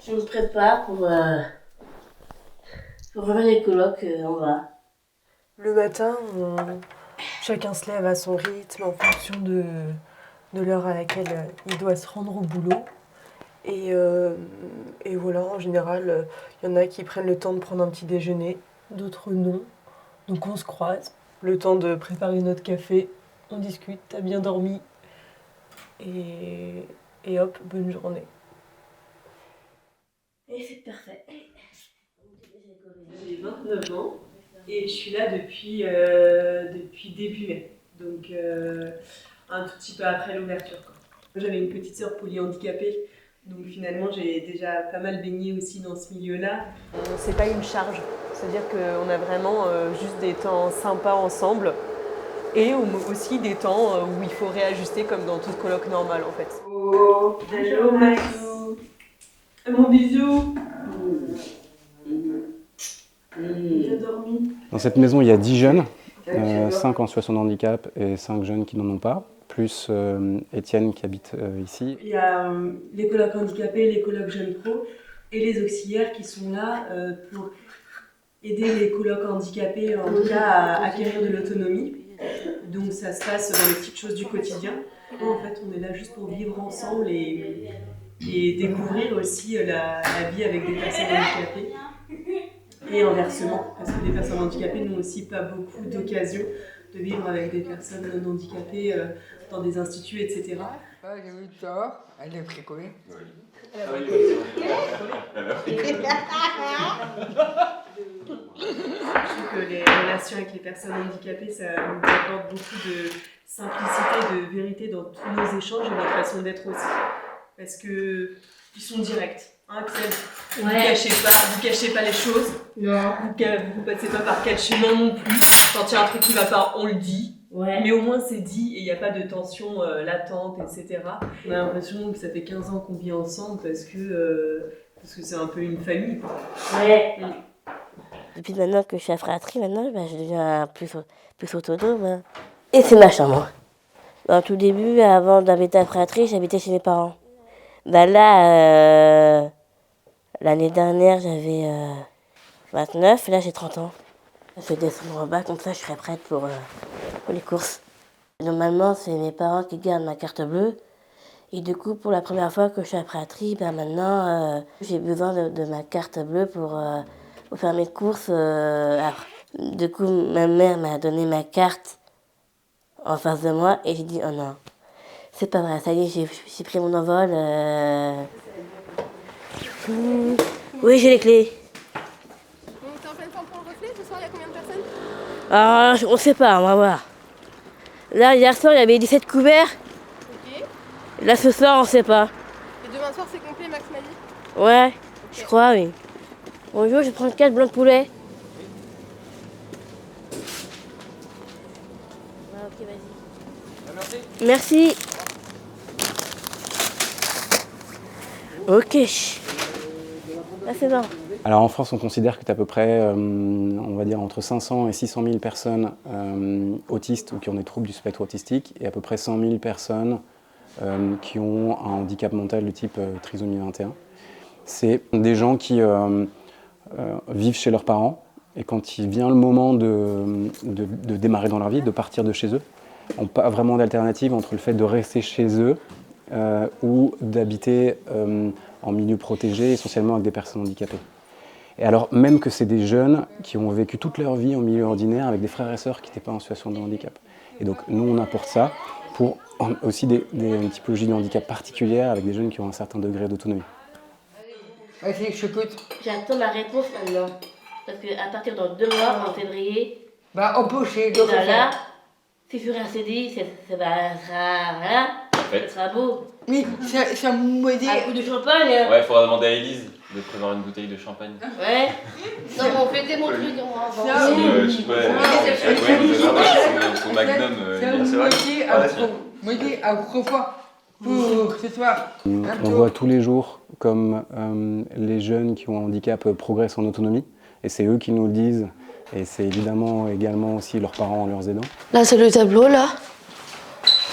Je me prépare pour rejoindre les colocs en bas. Le matin, chacun se lève à son rythme en fonction de l'heure à laquelle il doit se rendre au boulot. Et voilà, en général, il y en a qui prennent le temps de prendre un petit déjeuner, d'autres non. Donc on se croise, le temps de préparer notre café, on discute, t'as bien dormi, et hop, bonne journée. Et c'est parfait. J'ai 29 ans et je suis là depuis début mai, donc un tout petit peu après l'ouverture. J'avais une petite sœur polyhandicapée, donc finalement j'ai déjà pas mal baigné aussi dans ce milieu-là. C'est pas une charge, c'est-à-dire qu'on a vraiment juste des temps sympas ensemble et aussi des temps où il faut réajuster comme dans toute coloc normale en fait. Oh, hello Maxou, mon bisou. Bien dormi. Dans cette maison, il y a 10 jeunes, 5 en situation de handicap et 5 jeunes qui n'en ont pas, plus Étienne qui habite ici. Il y a les colocs handicapés, les colocs jeunes pro et les auxiliaires qui sont là pour aider les colocs handicapés en tout cas à acquérir de l'autonomie. Donc ça se passe dans les petites choses du quotidien. En fait, on est là juste pour vivre ensemble et découvrir aussi la vie avec des personnes handicapées. Et inversement, parce que les personnes handicapées n'ont aussi pas beaucoup d'occasions de vivre avec des personnes non handicapées dans des instituts, etc. J'ai vu ça, elle est bricolée. Elle a bricolé. Je trouve que les relations avec les personnes handicapées, ça nous apporte beaucoup de simplicité, de vérité dans tous nos échanges et notre façon d'être aussi. Parce qu'ils sont directs. Hein, Axel, Ouais. Vous cachez pas les choses. Non. Vous passez pas par quatre chemins non plus. Quand il y a un truc qui va pas, on le dit. Ouais. Mais au moins c'est dit et il n'y a pas de tension latente, etc. On a l'impression que ça fait 15 ans qu'on vit ensemble parce que c'est un peu une famille, quoi. Ouais. Depuis maintenant que je suis à fratrie, maintenant, je deviens plus autonome. Hein. Et c'est ma chambre. Au tout début, avant d'habiter à fratrie, j'habitais chez mes parents. Là, l'année dernière, j'avais 29, et là j'ai 30 ans. Je vais descendre en bas, comme ça je serai prête pour les courses. Normalement, c'est mes parents qui gardent ma carte bleue. Et du coup, pour la première fois que je suis à fratrie, maintenant, j'ai besoin de ma carte bleue pour faire mes courses. Du coup, ma mère m'a donné ma carte en face de moi et j'ai dit oh non, c'est pas vrai, ça y est, j'ai pris mon envol. Oui, j'ai les clés. Donc t'es en pleine forme pour le reflet, ce soir il y a combien de personnes? Ah, on sait pas, on va voir. Là, hier soir, il y avait 17 couverts. Ok. Là, ce soir, on sait pas. Et demain soir c'est complet, Max m'a dit? Ouais, Ok. je crois, oui. Bonjour, je vais prendre 4 blancs de poulet. Ouais, ok, vas-y. Merci. Ok. Là, c'est bon. Alors en France, on considère que tu as à peu près, on va dire, entre 500 et 600 000 personnes autistes ou qui ont des troubles du spectre autistique et à peu près 100 000 personnes qui ont un handicap mental de type trisomie 21. C'est des gens qui vivent chez leurs parents et quand il vient le moment de démarrer dans leur vie, de partir de chez eux, n'ont pas vraiment d'alternative entre le fait de rester chez eux ou d'habiter en milieu protégé, essentiellement avec des personnes handicapées. Et alors, même que c'est des jeunes qui ont vécu toute leur vie en milieu ordinaire avec des frères et sœurs qui n'étaient pas en situation de handicap. Et donc, nous, on apporte ça pour aussi des typologies de handicap particulières avec des jeunes qui ont un certain degré d'autonomie. Vas-y, je t'écoute. J'attends ma réponse maintenant. Parce qu'à partir de 2 mois, en février, Bah, on peut chez le là, refaire. si je fais un CDI, ça sera, voilà, ça sera beau. Mais ça me dit. Un coup de champagne. Ouais, il faudra demander à Élise de prévoir une bouteille de champagne. Ouais. Non, mais on fait mon truc, moi. Bon. Ça, Je sais pas, son magnum. C'est vrai. Me dit à fois pour ce soir. On voit tous les jours comme les jeunes qui ont un handicap progressent en autonomie et c'est eux qui nous le disent et c'est évidemment également aussi leurs parents en leurs aidant. Là, c'est le tableau, là.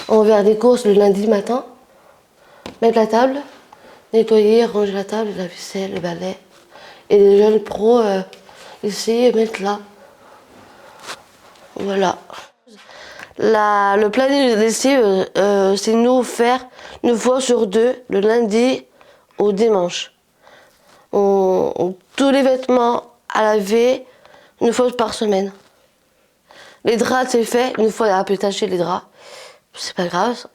On va faire des courses le lundi matin. Mettre la table. nettoyer, ranger la table, la vaisselle, le balai. Et les jeunes pros, essayer de mettre là. Voilà. Le planning de lessive, c'est nous faire 1 fois sur 2, le lundi au dimanche. Tous les vêtements à laver 1 fois par semaine. Les draps, c'est fait. 1 fois, elle a pu tâcher les draps. C'est pas grave.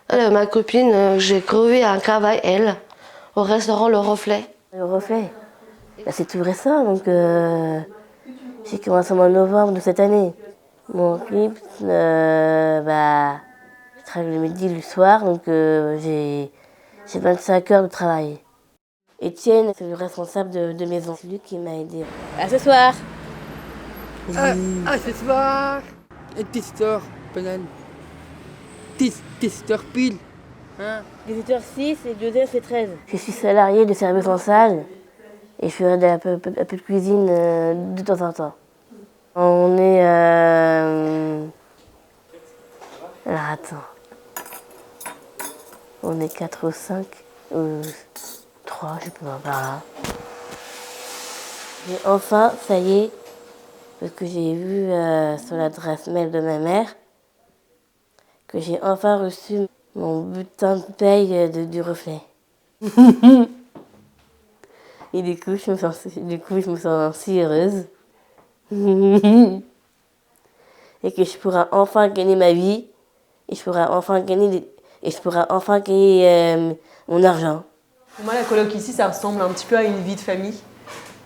Ma copine, j'ai crevé un travail, elle, au restaurant Le Reflet. Le Reflet, c'est tout récent, donc j'ai commencé en novembre de cette année. Mon clip, je travaille le midi, le soir, donc j'ai 25 heures de travail. Étienne, c'est le responsable de maison. C'est lui qui m'a aidé. À ce soir. Ce soir. Et testeur, banane. Testeur pile. Hein? 18h06 et 2h c'est 13. Je suis salariée de service en salle et je fais un peu de cuisine de temps en temps. On est... Alors attends. On est 4 ou 5 ou 3, je peux pas par là. Et enfin, ça y est, parce que j'ai vu sur l'adresse mail de ma mère que j'ai enfin reçu mon bulletin de paye du Reflet. Et du coup, je me sens si heureuse. Et que je pourrai enfin gagner ma vie. Et je pourrai enfin gagner, mon argent. Pour moi, la coloc ici, ça ressemble un petit peu à une vie de famille.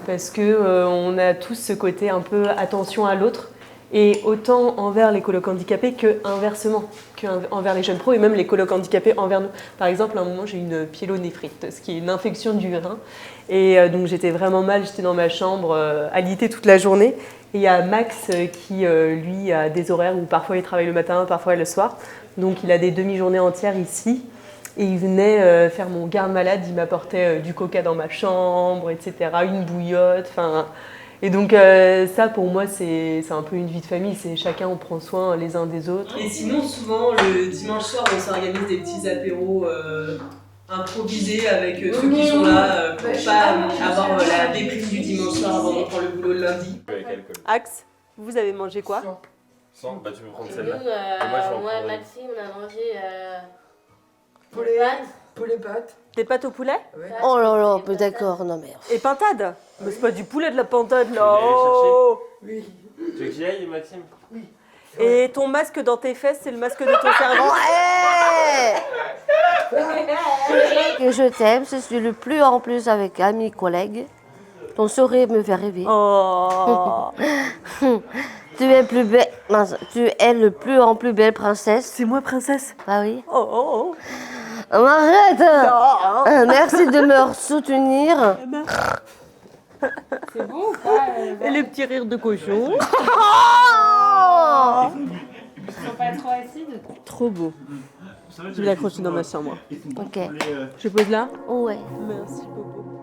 Parce que on a tous ce côté un peu attention à l'autre. Et autant envers les colocs handicapés que inversement, envers les jeunes pros et même les colocs handicapés envers nous. Par exemple, à un moment, j'ai eu une pyélonéphrite, ce qui est une infection du rein. Et donc j'étais vraiment mal, j'étais dans ma chambre alitée toute la journée. Et il y a Max qui, lui, a des horaires où parfois il travaille le matin, parfois le soir. Donc il a des demi-journées entières ici. Et il venait faire mon garde-malade, il m'apportait du coca dans ma chambre, etc., une bouillotte, enfin... Et donc ça, pour moi, c'est un peu une vie de famille, c'est chacun, on prend soin les uns des autres. Et sinon, souvent, le dimanche soir, on s'organise des petits apéros improvisés avec ceux qui sont là pour pas avoir la déprime du dimanche soir avant de reprendre le boulot le lundi. Axe, vous avez mangé quoi? 100. Bah tu peux prendre celle-là. Moi et Maxime, on a mangé Poulet pâtes. Des pâtes au poulet? Ouais. Oh là là, mais d'accord, non mais... Et pintade? Mais c'est pas du poulet, de la pintade là. Tu veux aller Oh. Oui. Tu veux que j'y aille, Maxime? Et ton masque dans tes fesses, c'est le masque de ton cerveau? Que je t'aime, je suis le plus en plus avec amis, collègues. Ton sourire me fait rêver. Oh. Tu es plus belle, tu es le plus en plus belle princesse. C'est moi, princesse? Ah oui. Oh, oh, oh. Arrête. Non. Merci de me soutenir. C'est bon ou pas Et les petits rires de cochon. Ils sont pas trop acides? Trop beau. Je vais l'accrocher dans ma chambre. Ok. Je pose là? Ouais. Merci beaucoup.